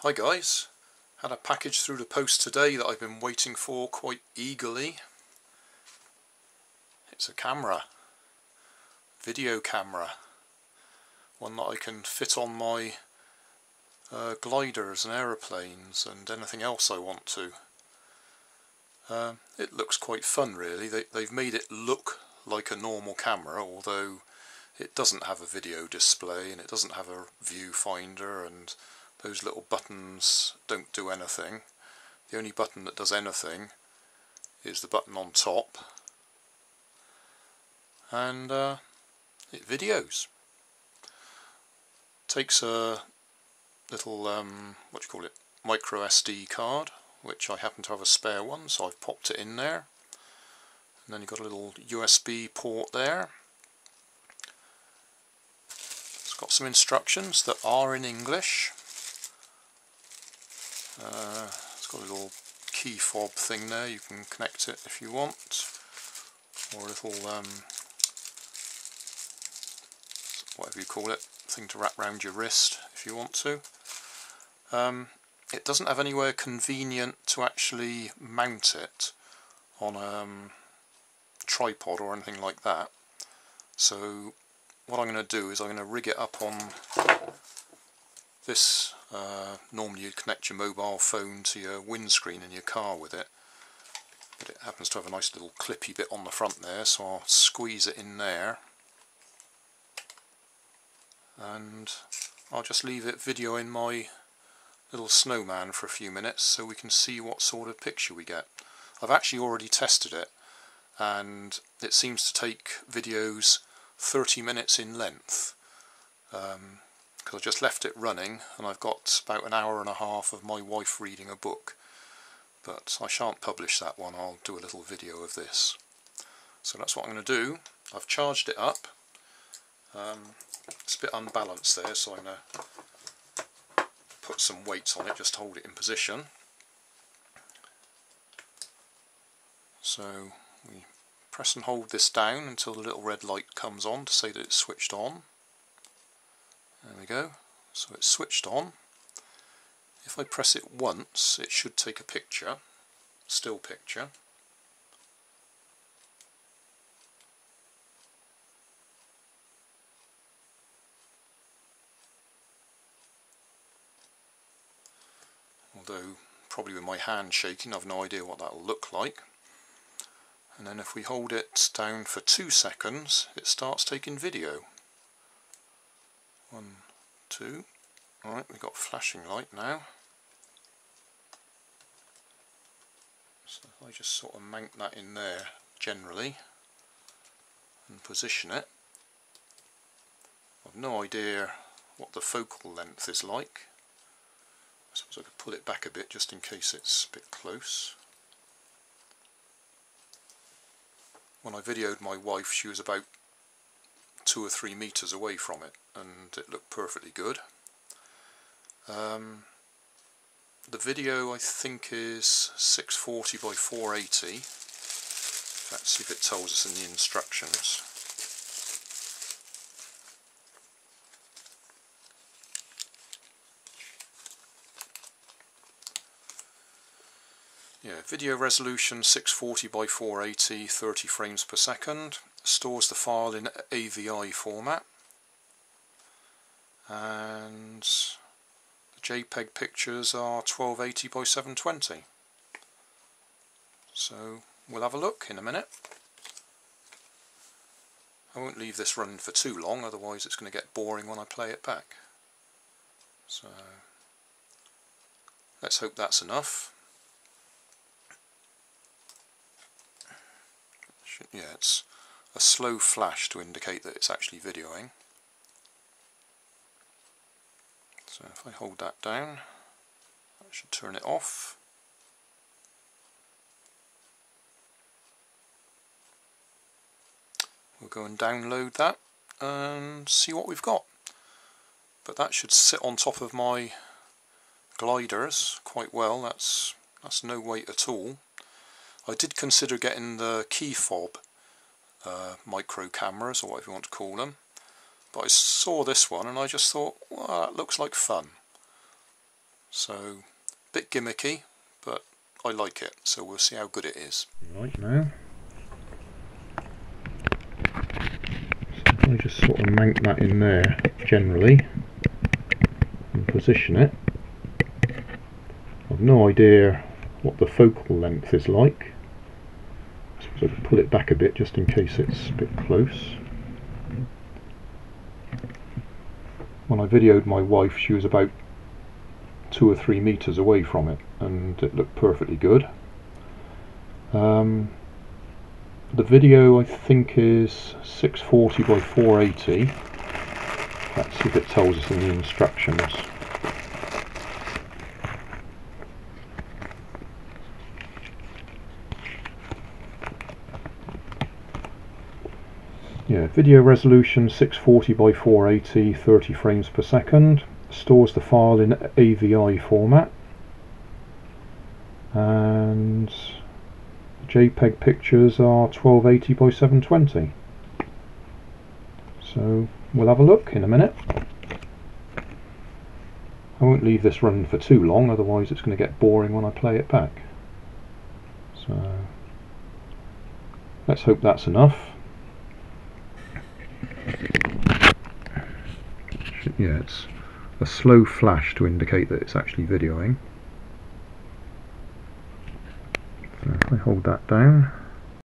Hi guys, had a package through the post today that I've been waiting for quite eagerly. It's a camera, video camera, one that I can fit on my gliders and aeroplanes and anything else I want to. It looks quite fun really. They've made it look like a normal camera, although it doesn't have a video display and it doesn't have a viewfinder, and those little buttons don't do anything. The only button that does anything is the button on top, and it videos. Takes a little micro SD card, which I happen to have a spare one, so I've popped it in there. And then you've got a little USB port there. It's got some instructions that are in English. It's got a little key fob thing there, you can connect it if you want, or a little whatever you call it, thing to wrap around your wrist if you want to. It doesn't have anywhere convenient to actually mount it on a tripod or anything like that, so what I'm going to do is I'm going to rig it up on this. Normally you'd connect your mobile phone to your windscreen in your car with it, but it happens to have a nice little clippy bit on the front there, so I'll squeeze it in there and I'll just leave it videoing my little snowman for a few minutes so we can see what sort of picture we get. I've actually already tested it and it seems to take videos 30 minutes in length, because I just left it running and I've got about an hour and a half of my wife reading a book, but I shan't publish that one. I'll do a little video of this. So that's what I'm going to do. I've charged it up. It's a bit unbalanced there, so I'm going to put some weights on it just to hold it in position. So we press and hold this down until the little red light comes on to say that it's switched on. There we go, so it's switched on. If I press it once, it should take a picture, still picture. Although, probably with my hand shaking, I've no idea what that'll look like. And then if we hold it down for 2 seconds, it starts taking video. 1, 2, alright, we've got flashing light now. So if I just sort of mount that in there generally and position it. I've no idea what the focal length is like. I suppose I could pull it back a bit just in case it's a bit close. When I videoed my wife, she was about 2 or 3 meters away from it, and it looked perfectly good. The video I think is 640 by 480. Let's see if it tells us in the instructions. Yeah, video resolution 640 by 480, 30 frames per second. Stores the file in AVI format, and the JPEG pictures are 1280 by 720. So we'll have a look in a minute. I won't leave this running for too long, otherwise it's going to get boring when I play it back. So let's hope that's enough. Yeah, it's a slow flash to indicate that it's actually videoing. So if I hold that down, I should turn it off. We'll go and download that and see what we've got. But that should sit on top of my gliders quite well. That's no weight at all. I did consider getting the key fob micro cameras, or whatever you want to call them, but I saw this one and I just thought, well, that looks like fun. So a bit gimmicky, but I like it, so we'll see how good it is. Right now, so I just sort of mount that in there generally and position it. I've no idea what the focal length is like. I suppose I could pull it back a bit just in case it's a bit close. When I videoed my wife, she was about 2 or 3 meters away from it, and it looked perfectly good. The video I think is 640 by 480. Let's see if it tells us in the instructions. Yeah, video resolution 640 by 480, 30 frames per second. Stores the file in AVI format, and JPEG pictures are 1280 by 720. So we'll have a look in a minute. I won't leave this running for too long, otherwise it's going to get boring when I play it back. So let's hope that's enough. Yeah, it's a slow flash to indicate that it's actually videoing. So if I hold that down,